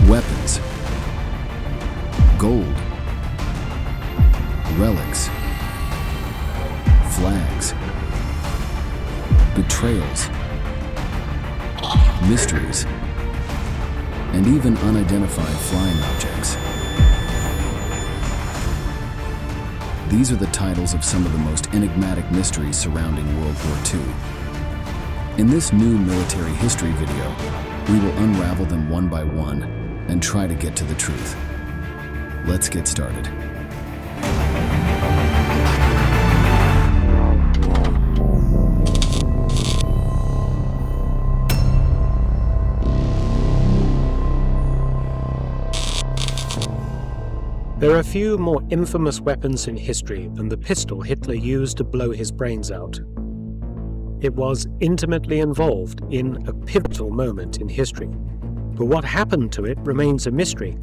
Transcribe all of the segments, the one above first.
Weapons, gold, relics, flags, betrayals, mysteries, and even unidentified flying objects. These are the titles of some of the most enigmatic mysteries surrounding World War II. In this new military history video, we will unravel them one by one and try to get to the truth. Let's get started. There are few more infamous weapons in history than the pistol Hitler used to blow his brains out. It was intimately involved in a pivotal moment in history, but what happened to it remains a mystery.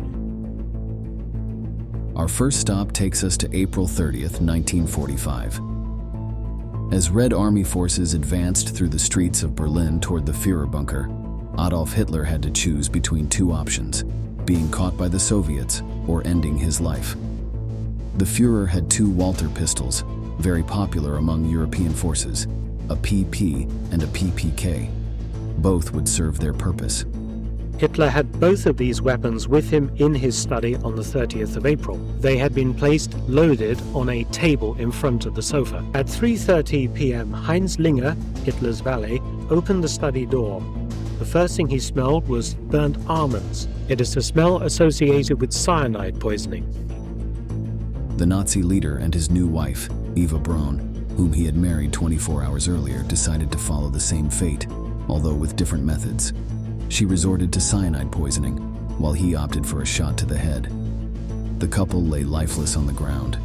Our first stop takes us to April 30th, 1945. As Red Army forces advanced through the streets of Berlin toward the Führer bunker, Adolf Hitler had to choose between two options: being caught by the Soviets or ending his life. The Führer had two Walther pistols, very popular among European forces, a PP and a PPK. Both would serve their purpose. Hitler had both of these weapons with him in his study on the 30th of April. They had been placed loaded on a table in front of the sofa. At 3:30 p.m., Heinz Linger, Hitler's valet, opened the study door. The first thing he smelled was burnt almonds. It is a smell associated with cyanide poisoning. The Nazi leader and his new wife, Eva Braun, whom he had married 24 hours earlier, decided to follow the same fate, although with different methods. She resorted to cyanide poisoning, while he opted for a shot to the head. The couple lay lifeless on the ground.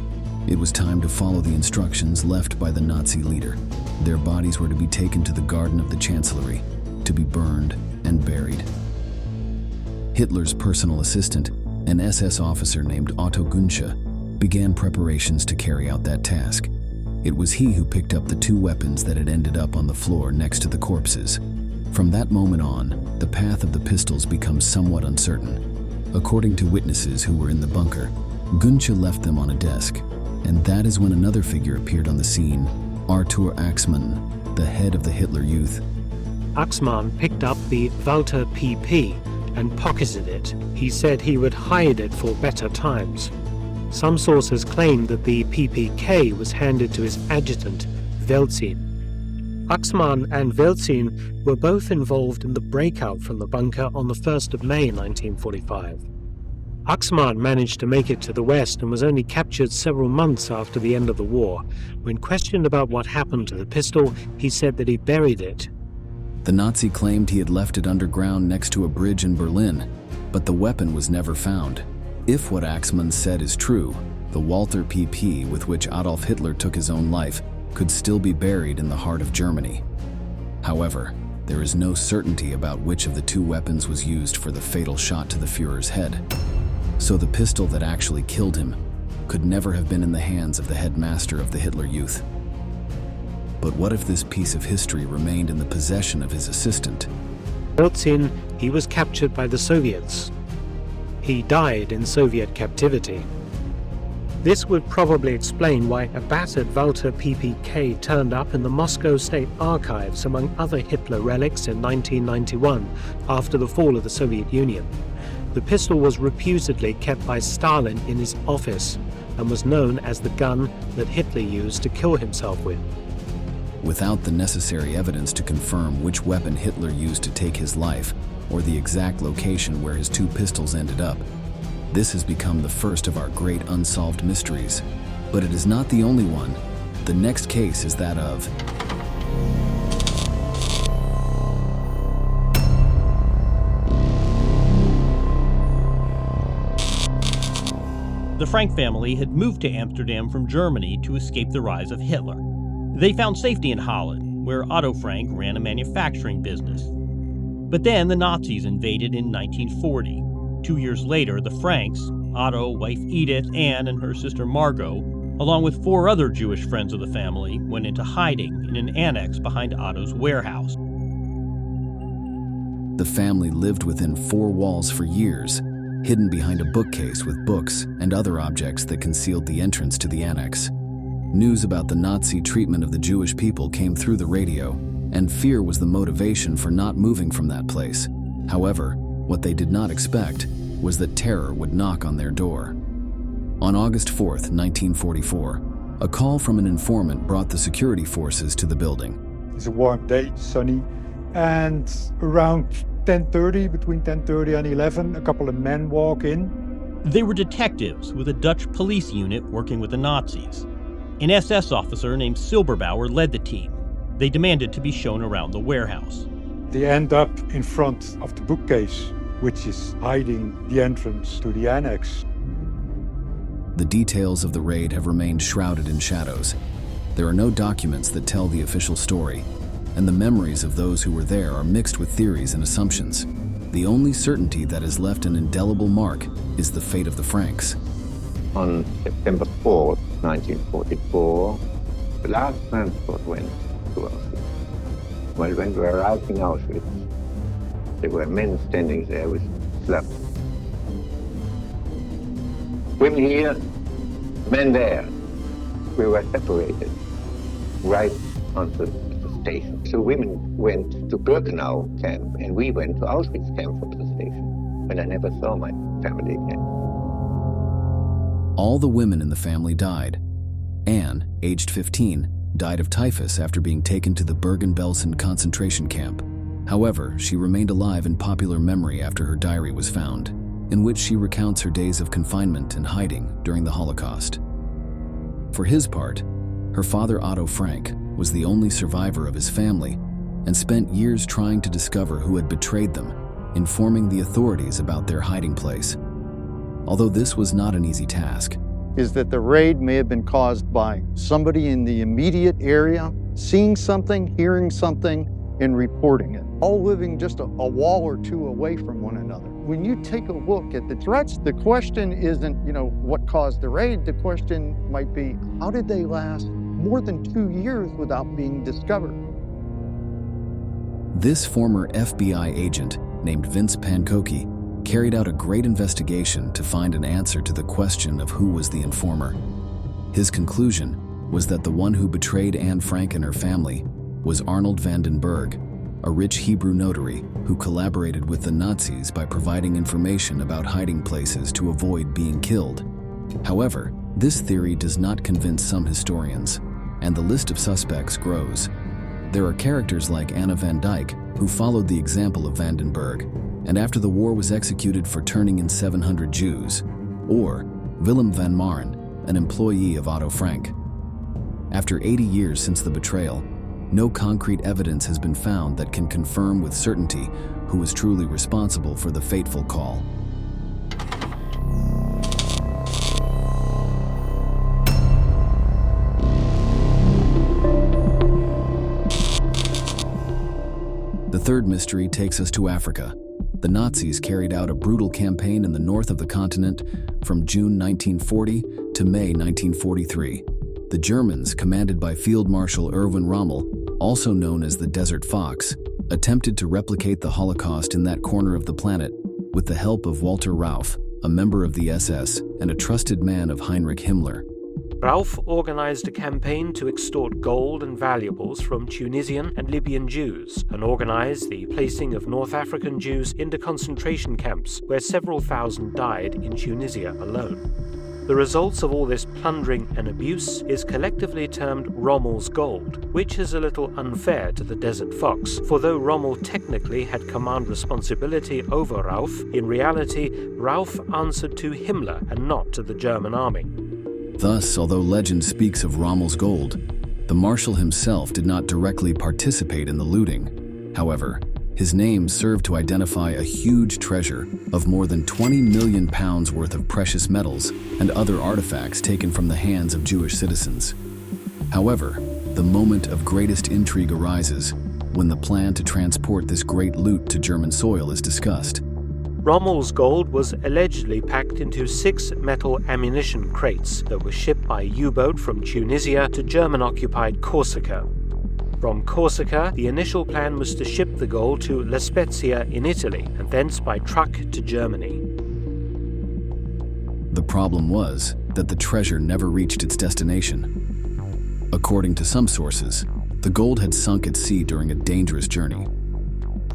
It was time to follow the instructions left by the Nazi leader. Their bodies were to be taken to the garden of the Chancellery, to be burned and buried. Hitler's personal assistant, an SS officer named Otto Günsche, began preparations to carry out that task. It was he who picked up the two weapons that had ended up on the floor next to the corpses. From that moment on, the path of the pistols becomes somewhat uncertain. According to witnesses who were in the bunker, Günsche left them on a desk, and that is when another figure appeared on the scene, Arthur Axmann, the head of the Hitler Youth. Axmann picked up the Walther PP and pocketed it. He said he would hide it for better times. Some sources claim that the PPK was handed to his adjutant, Welzin. Axmann and Welzin were both involved in the breakout from the bunker on the 1st of May 1945. Axmann managed to make it to the West and was only captured several months after the end of the war. When questioned about what happened to the pistol, he said that he buried it. The Nazi claimed he had left it underground next to a bridge in Berlin, but the weapon was never found. If what Axmann said is true, the Walther PP with which Adolf Hitler took his own life could still be buried in the heart of Germany. However, there is no certainty about which of the two weapons was used for the fatal shot to the Führer's head. So the pistol that actually killed him could never have been in the hands of the headmaster of the Hitler Youth. But what if this piece of history remained in the possession of his assistant? Welzin, he was captured by the Soviets. He died in Soviet captivity. This would probably explain why a battered Walther PPK turned up in the Moscow State Archives among other Hitler relics in 1991 after the fall of the Soviet Union. The pistol was reputedly kept by Stalin in his office and was known as the gun that Hitler used to kill himself with. Without the necessary evidence to confirm which weapon Hitler used to take his life, or the exact location where his two pistols ended up, this has become the first of our great unsolved mysteries. But it is not the only one. The next case is that of The Frank family had moved to Amsterdam from Germany to escape the rise of Hitler. They found safety in Holland, where Otto Frank ran a manufacturing business. But then the Nazis invaded in 1940. 2 years later, the Franks, Otto, wife Edith, Anne, and her sister Margot, along with 4 other Jewish friends of the family, went into hiding in an annex behind Otto's warehouse. The family lived within 4 walls for years, hidden behind a bookcase with books and other objects that concealed the entrance to the annex. News about the Nazi treatment of the Jewish people came through the radio, and fear was the motivation for not moving from that place. However, what they did not expect was that terror would knock on their door. On August 4th, 1944, a call from an informant brought the security forces to the building. It's a warm day, sunny, and around 10:30, between 10:30 and 11, a couple of men walk in. They were detectives with a Dutch police unit working with the Nazis. An SS officer named Silberbauer led the team. They demanded to be shown around the warehouse. They end up in front of the bookcase, which is hiding the entrance to the annex. The details of the raid have remained shrouded in shadows. There are no documents that tell the official story, and the memories of those who were there are mixed with theories and assumptions. The only certainty that has left an indelible mark is the fate of the Franks. On September 4th, 1944, the last transport went to Auschwitz. Well, when we arrived in Auschwitz, there were men standing there with clubs. Women here, men there. We were separated right onto the station. So women went to Birkenau camp, and we went to Auschwitz camp from the station, when I never saw my family again. All the women in the family died. Anne, aged 15, died of typhus after being taken to the Bergen-Belsen concentration camp. However, she remained alive in popular memory after her diary was found, in which she recounts her days of confinement and hiding during the Holocaust. For his part, her father Otto Frank was the only survivor of his family and spent years trying to discover who had betrayed them, informing the authorities about their hiding place. Although this was not an easy task. Is that the raid may have been caused by somebody in the immediate area seeing something, hearing something, and reporting it, all living just a wall or two away from one another. When you take a look at the threats, the question isn't, what caused the raid? The question might be, how did they last more than 2 years without being discovered? This former FBI agent, named Vince Pankoki, carried out a great investigation to find an answer to the question of who was the informer. His conclusion was that the one who betrayed Anne Frank and her family was Arnold van den Berg, a rich Hebrew notary who collaborated with the Nazis by providing information about hiding places to avoid being killed. However, this theory does not convince some historians, and the list of suspects grows. There are characters like Anna van Dyck, who followed the example of van den Berg, and after the war was executed for turning in 700 Jews, or Willem van Maren, an employee of Otto Frank. After 80 years since the betrayal, no concrete evidence has been found that can confirm with certainty who was truly responsible for the fateful call. The third mystery takes us to Africa. The Nazis carried out a brutal campaign in the north of the continent from June 1940 to May 1943. The Germans, commanded by Field Marshal Erwin Rommel, also known as the Desert Fox, attempted to replicate the Holocaust in that corner of the planet with the help of Walter Rauff, a member of the SS and a trusted man of Heinrich Himmler. Rauff organized a campaign to extort gold and valuables from Tunisian and Libyan Jews and organized the placing of North African Jews into concentration camps, where several thousand died in Tunisia alone. The results of all this plundering and abuse is collectively termed Rommel's gold, which is a little unfair to the Desert Fox, for though Rommel technically had command responsibility over Rauff, in reality Rauff answered to Himmler and not to the German army. Thus, although legend speaks of Rommel's gold, the Marshal himself did not directly participate in the looting. However, his name served to identify a huge treasure of more than 20 million pounds worth of precious metals and other artifacts taken from the hands of Jewish citizens. However, the moment of greatest intrigue arises when the plan to transport this great loot to German soil is discussed. Rommel's gold was allegedly packed into 6 metal ammunition crates that were shipped by U-boat from Tunisia to German-occupied Corsica. From Corsica, the initial plan was to ship the gold to La Spezia in Italy, and thence by truck to Germany. The problem was that the treasure never reached its destination. According to some sources, the gold had sunk at sea during a dangerous journey.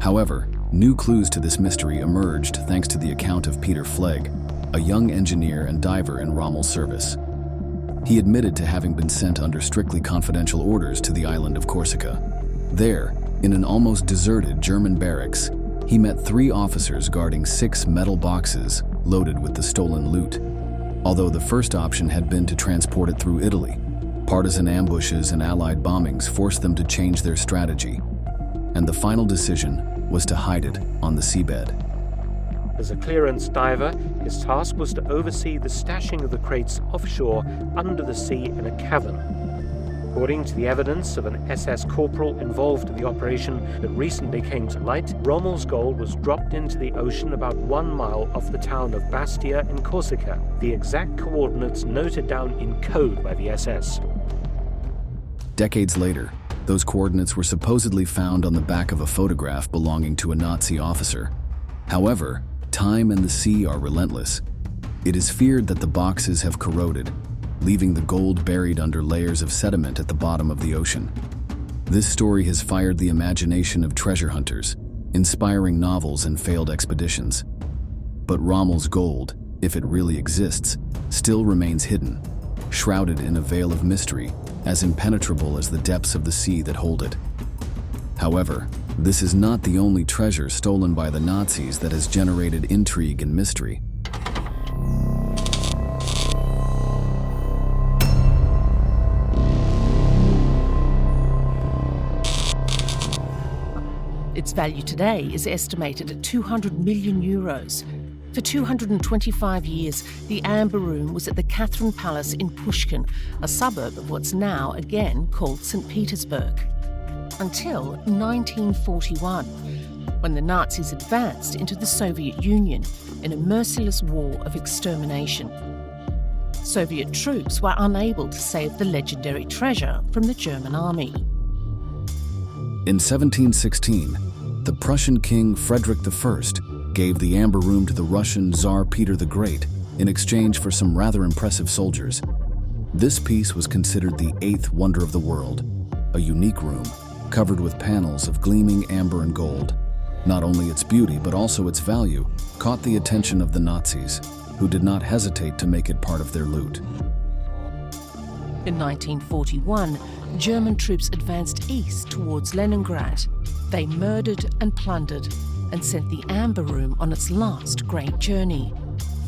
However, new clues to this mystery emerged thanks to the account of Peter Flegg, a young engineer and diver in Rommel's service. He admitted to having been sent under strictly confidential orders to the island of Corsica. There, in an almost deserted German barracks, he met 3 officers guarding 6 metal boxes loaded with the stolen loot. Although the first option had been to transport it through Italy, partisan ambushes and Allied bombings forced them to change their strategy, and the final decision was to hide it on the seabed. As a clearance diver, his task was to oversee the stashing of the crates offshore under the sea in a cavern. According to the evidence of an SS corporal involved in the operation that recently came to light, Rommel's gold was dropped into the ocean about 1 mile off the town of Bastia in Corsica, the exact coordinates noted down in code by the SS. Decades later, those coordinates were supposedly found on the back of a photograph belonging to a Nazi officer. However, time and the sea are relentless. It is feared that the boxes have corroded, leaving the gold buried under layers of sediment at the bottom of the ocean. This story has fired the imagination of treasure hunters, inspiring novels and failed expeditions. But Rommel's gold, if it really exists, still remains hidden, shrouded in a veil of mystery, as impenetrable as the depths of the sea that hold it. However, this is not the only treasure stolen by the Nazis that has generated intrigue and mystery. Its value today is estimated at 200 million euros. For 225 years, the Amber Room was at the Catherine Palace in Pushkin, a suburb of what's now again called St. Petersburg. Until 1941, when the Nazis advanced into the Soviet Union in a merciless war of extermination. Soviet troops were unable to save the legendary treasure from the German army. In 1716, the Prussian King Frederick I gave the Amber Room to the Russian Tsar Peter the Great in exchange for some rather impressive soldiers. This piece was considered the 8th wonder of the world, a unique room covered with panels of gleaming amber and gold. Not only its beauty, but also its value, caught the attention of the Nazis, who did not hesitate to make it part of their loot. In 1941, German troops advanced east towards Leningrad. They murdered and plundered and sent the Amber Room on its last great journey.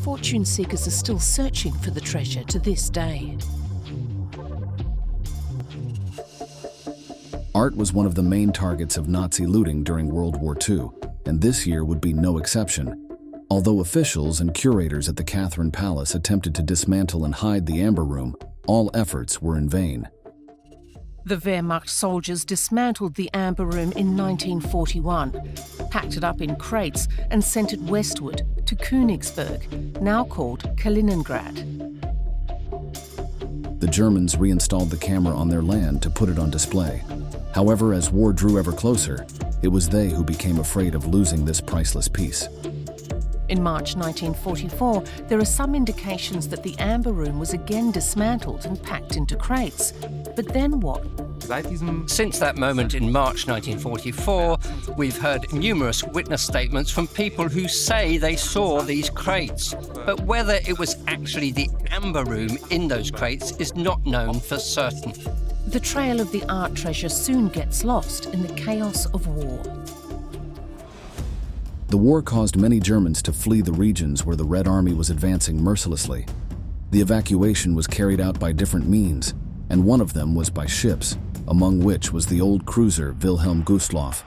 Fortune seekers are still searching for the treasure to this day. Art was one of the main targets of Nazi looting during World War II, and this year would be no exception. Although officials and curators at the Catherine Palace attempted to dismantle and hide the Amber Room, all efforts were in vain. The Wehrmacht soldiers dismantled the Amber Room in 1941, packed it up in crates and sent it westward to Königsberg, now called Kaliningrad. The Germans reinstalled the camera on their land to put it on display. However, as war drew ever closer, it was they who became afraid of losing this priceless piece. In March 1944, there are some indications that the Amber Room was again dismantled and packed into crates. But then what? Since that moment in March 1944, we've heard numerous witness statements from people who say they saw these crates. But whether it was actually the Amber Room in those crates is not known for certain. The trail of the art treasure soon gets lost in the chaos of war. The war caused many Germans to flee the regions where the Red Army was advancing mercilessly. The evacuation was carried out by different means, and one of them was by ships, among which was the old cruiser Wilhelm Gustloff.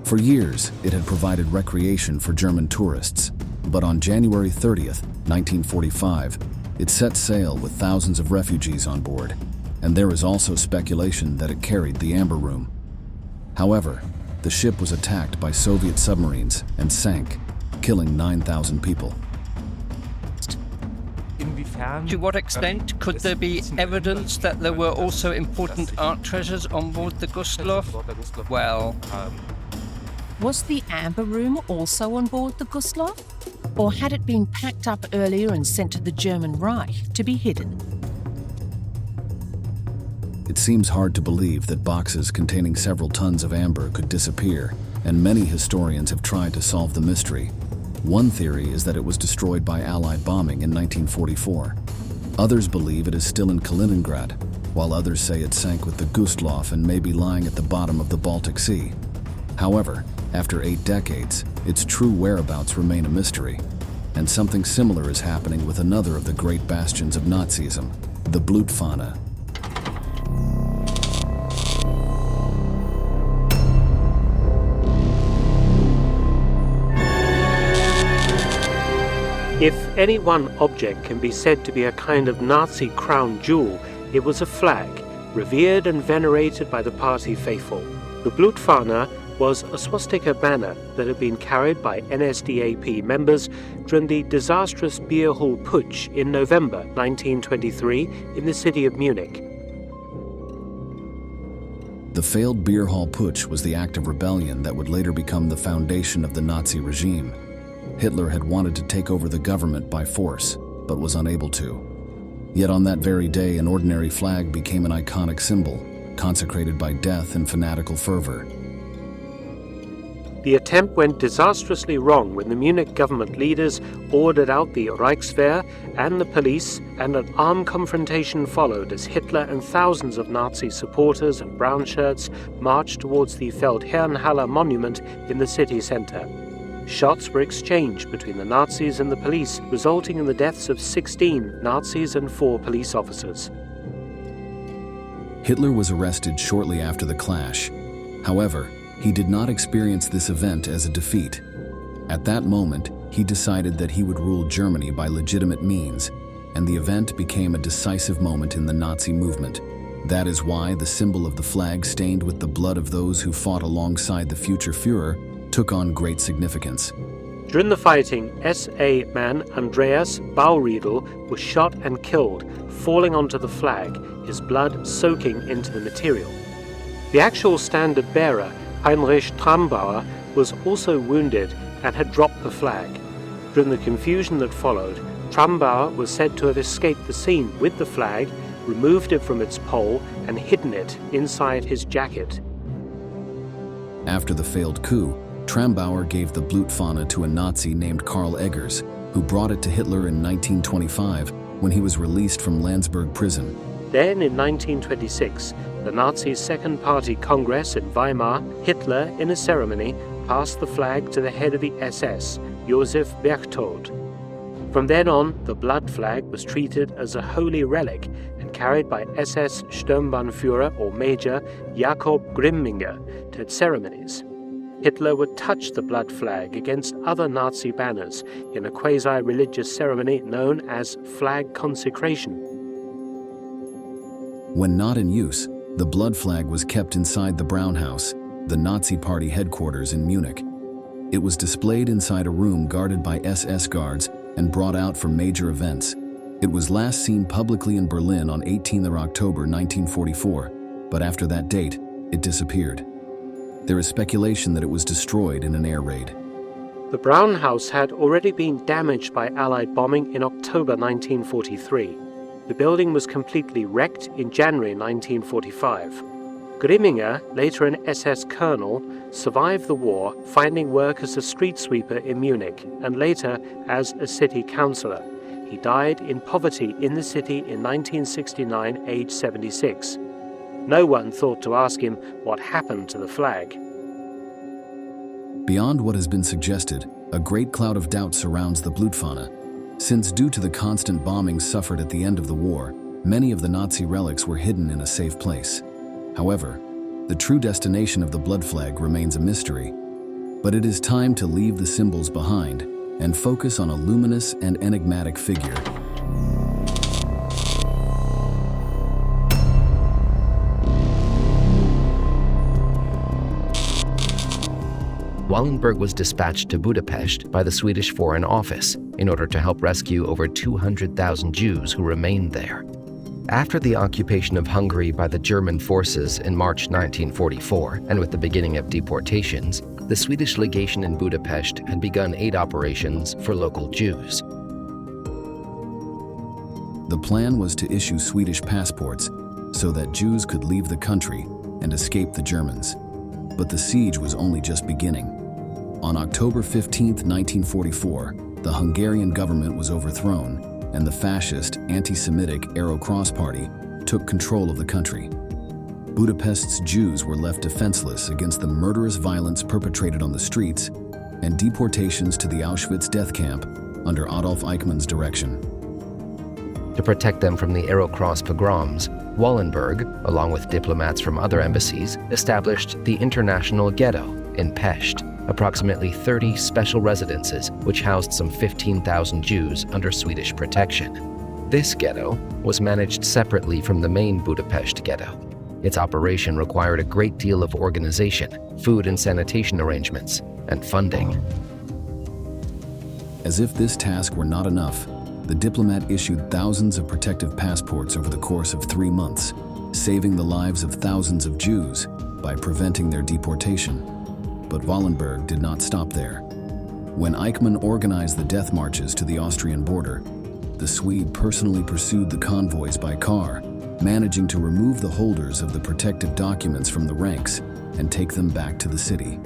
For years, it had provided recreation for German tourists, but on January 30th, 1945, it set sail with thousands of refugees on board, and there is also speculation that it carried the Amber Room. However, the ship was attacked by Soviet submarines and sank, killing 9,000 people. To what extent could there be evidence that there were also important art treasures on board the Gustloff? Well, Was the Amber Room also on board the Gustloff? Or had it been packed up earlier and sent to the German Reich to be hidden? It seems hard to believe that boxes containing several tons of amber could disappear, and many historians have tried to solve the mystery. One theory is that it was destroyed by Allied bombing in 1944. Others believe it is still in Kaliningrad, while others say it sank with the Gustloff and may be lying at the bottom of the Baltic Sea. However, after 8 decades, its true whereabouts remain a mystery, and something similar is happening with another of the great bastions of Nazism, the Blutfahne. If any one object can be said to be a kind of Nazi crown jewel, it was a flag, revered and venerated by the party faithful. The Blutfahne was a swastika banner that had been carried by NSDAP members during the disastrous beer hall putsch in November 1923 in the city of Munich. The failed beer hall putsch was the act of rebellion that would later become the foundation of the Nazi regime. Hitler had wanted to take over the government by force, but was unable to. Yet on that very day, an ordinary flag became an iconic symbol, consecrated by death and fanatical fervor. The attempt went disastrously wrong when the Munich government leaders ordered out the Reichswehr and the police, and an armed confrontation followed as Hitler and thousands of Nazi supporters and brown shirts marched towards the Feldherrnhalle monument in the city center. Shots were exchanged between the Nazis and the police, resulting in the deaths of 16 Nazis and 4 police officers. Hitler was arrested shortly after the clash. However, he did not experience this event as a defeat. At that moment, he decided that he would rule Germany by legitimate means, and the event became a decisive moment in the Nazi movement. That is why the symbol of the flag stained with the blood of those who fought alongside the future Führer took on great significance. During the fighting, SA man Andreas Bauriedl was shot and killed, falling onto the flag, his blood soaking into the material. The actual standard bearer, Heinrich Trambauer, was also wounded and had dropped the flag. During the confusion that followed, Trambauer was said to have escaped the scene with the flag, removed it from its pole, and hidden it inside his jacket. After the failed coup, Trambauer gave the Blutfahne to a Nazi named Karl Eggers, who brought it to Hitler in 1925 when he was released from Landsberg prison. Then, in 1926, the Nazis' Second Party Congress in Weimar, Hitler, in a ceremony, passed the flag to the head of the SS, Josef Berchtold. From then on, the blood flag was treated as a holy relic and carried by SS Sturmbannführer or Major Jakob Grimminger to ceremonies. Hitler would touch the blood flag against other Nazi banners in a quasi-religious ceremony known as flag consecration. When not in use, the blood flag was kept inside the Brown House, the Nazi Party headquarters in Munich. It was displayed inside a room guarded by SS guards and brought out for major events. It was last seen publicly in Berlin on 18 October 1944, but after that date, it disappeared. There is speculation that it was destroyed in an air raid. The Brown House had already been damaged by Allied bombing in October 1943. The building was completely wrecked in January 1945. Grimminger, later an SS colonel, survived the war, finding work as a street sweeper in Munich and later as a city councillor. He died in poverty in the city in 1969, aged 76. No one thought to ask him what happened to the flag. Beyond what has been suggested, a great cloud of doubt surrounds the Blutfahne. Since due to the constant bombings suffered at the end of the war, many of the Nazi relics were hidden in a safe place. However, the true destination of the blood flag remains a mystery. But it is time to leave the symbols behind and focus on a luminous and enigmatic figure. Wallenberg was dispatched to Budapest by the Swedish Foreign Office in order to help rescue over 200,000 Jews who remained there. After the occupation of Hungary by the German forces in March 1944, and with the beginning of deportations, the Swedish legation in Budapest had begun aid operations for local Jews. The plan was to issue Swedish passports so that Jews could leave the country and escape the Germans. But the siege was only just beginning. On October 15, 1944, the Hungarian government was overthrown, and the fascist, anti-Semitic Arrow Cross Party took control of the country. Budapest's Jews were left defenseless against the murderous violence perpetrated on the streets and deportations to the Auschwitz death camp under Adolf Eichmann's direction. To protect them from the Arrow Cross pogroms, Wallenberg, along with diplomats from other embassies, established the International Ghetto in Pest, approximately 30 special residences which housed some 15,000 Jews under Swedish protection. This ghetto was managed separately from the main Budapest ghetto. Its operation required a great deal of organization, food and sanitation arrangements, and funding. As if this task were not enough, the diplomat issued thousands of protective passports over the course of 3 months, saving the lives of thousands of Jews by preventing their deportation. But Wallenberg did not stop there. When Eichmann organized the death marches to the Austrian border, the Swede personally pursued the convoys by car, managing to remove the holders of the protective documents from the ranks and take them back to the city.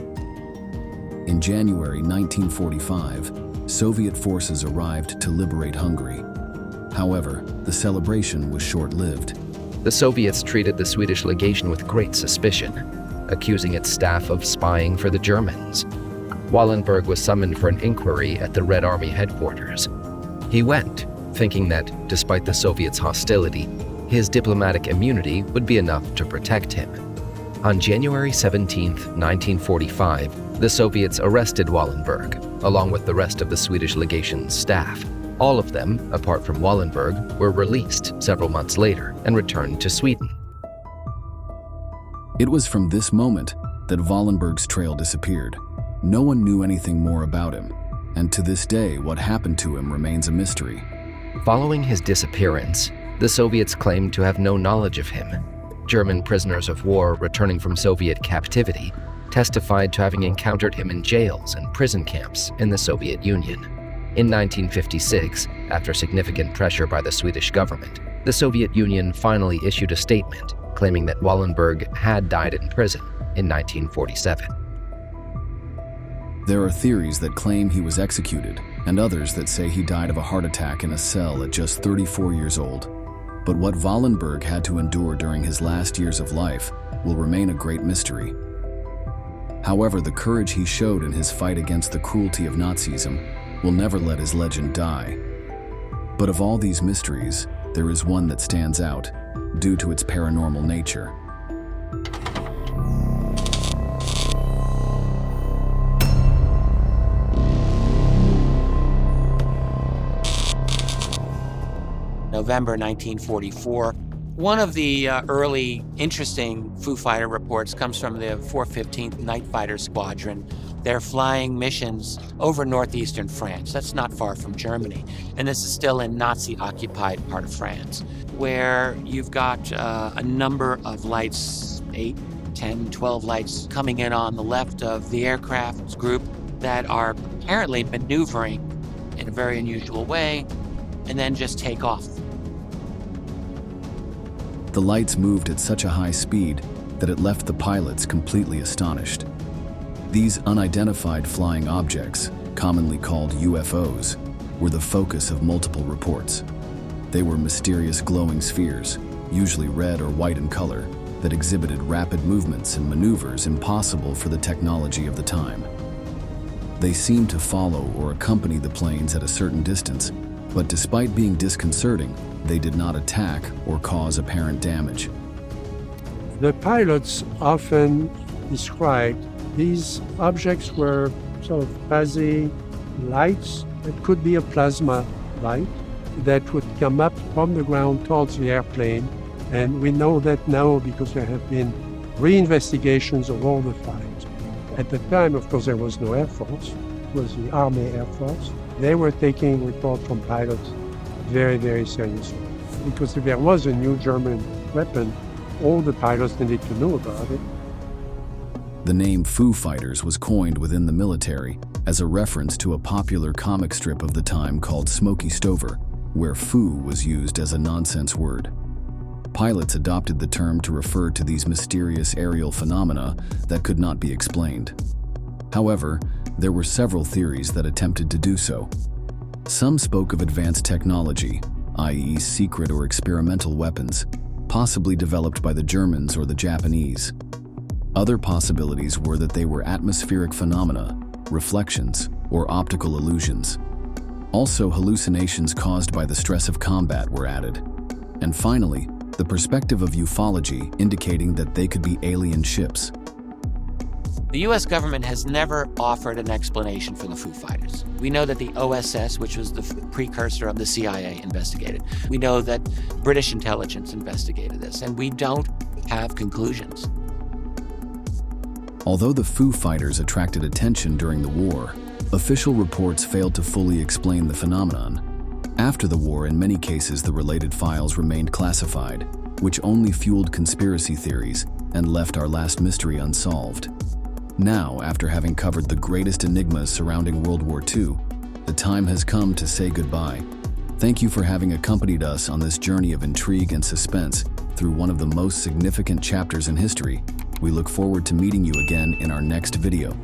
In January 1945, Soviet forces arrived to liberate Hungary. However, the celebration was short-lived. The Soviets treated the Swedish legation with great suspicion, accusing its staff of spying for the Germans. Wallenberg was summoned for an inquiry at the Red Army headquarters. He went, thinking that, despite the Soviets' hostility, his diplomatic immunity would be enough to protect him. On January 17, 1945, the Soviets arrested Wallenberg, along with the rest of the Swedish legation's staff. All of them, apart from Wallenberg, were released several months later and returned to Sweden. It was from this moment that Wallenberg's trail disappeared. No one knew anything more about him, and to this day, what happened to him remains a mystery. Following his disappearance, the Soviets claimed to have no knowledge of him. German prisoners of war returning from Soviet captivity testified to having encountered him in jails and prison camps in the Soviet Union. In 1956, after significant pressure by the Swedish government, the Soviet Union finally issued a statement claiming that Wallenberg had died in prison in 1947. There are theories that claim he was executed, and others that say he died of a heart attack in a cell at just 34 years old. But what Wallenberg had to endure during his last years of life will remain a great mystery. However, the courage he showed in his fight against the cruelty of Nazism will never let his legend die. But of all these mysteries, there is one that stands out due to its paranormal nature. November 1944. One of the early interesting Foo Fighter reports comes from the 415th Night Fighter Squadron. They're flying missions over northeastern France. That's not far from Germany. And this is still in Nazi-occupied part of France, where you've got a number of lights, 8, 10, 12 lights coming in on the left of the aircraft group that are apparently maneuvering in a very unusual way and then just take off. The lights moved at such a high speed that it left the pilots completely astonished. These unidentified flying objects, commonly called UFOs, were the focus of multiple reports. They were mysterious glowing spheres, usually red or white in color, that exhibited rapid movements and maneuvers impossible for the technology of the time. They seemed to follow or accompany the planes at a certain distance, but despite being disconcerting, they did not attack or cause apparent damage. The pilots often described these objects were sort of fuzzy lights. It could be a plasma light that would come up from the ground towards the airplane. And we know that now because there have been reinvestigations of all the flights. At the time, of course, there was no Air Force. It was the Army Air Force. They were taking reports from pilots very, very seriously. Because if there was a new German weapon, all the pilots needed to know about it. The name Foo Fighters was coined within the military as a reference to a popular comic strip of the time called Smokey Stover, where foo was used as a nonsense word. Pilots adopted the term to refer to these mysterious aerial phenomena that could not be explained. However, there were several theories that attempted to do so. Some spoke of advanced technology, i.e. secret or experimental weapons, possibly developed by the Germans or the Japanese. Other possibilities were that they were atmospheric phenomena, reflections, or optical illusions. Also, hallucinations caused by the stress of combat were added. And finally, the perspective of ufology indicating that they could be alien ships. The U.S. government has never offered an explanation for the Foo Fighters. We know that the OSS, which was the precursor of the CIA, investigated. We know that British intelligence investigated this, and we don't have conclusions. Although the Foo Fighters attracted attention during the war, official reports failed to fully explain the phenomenon. After the war, in many cases, the related files remained classified, which only fueled conspiracy theories and left our last mystery unsolved. Now, after having covered the greatest enigmas surrounding World War II, the time has come to say goodbye. Thank you for having accompanied us on this journey of intrigue and suspense through one of the most significant chapters in history. We look forward to meeting you again in our next video.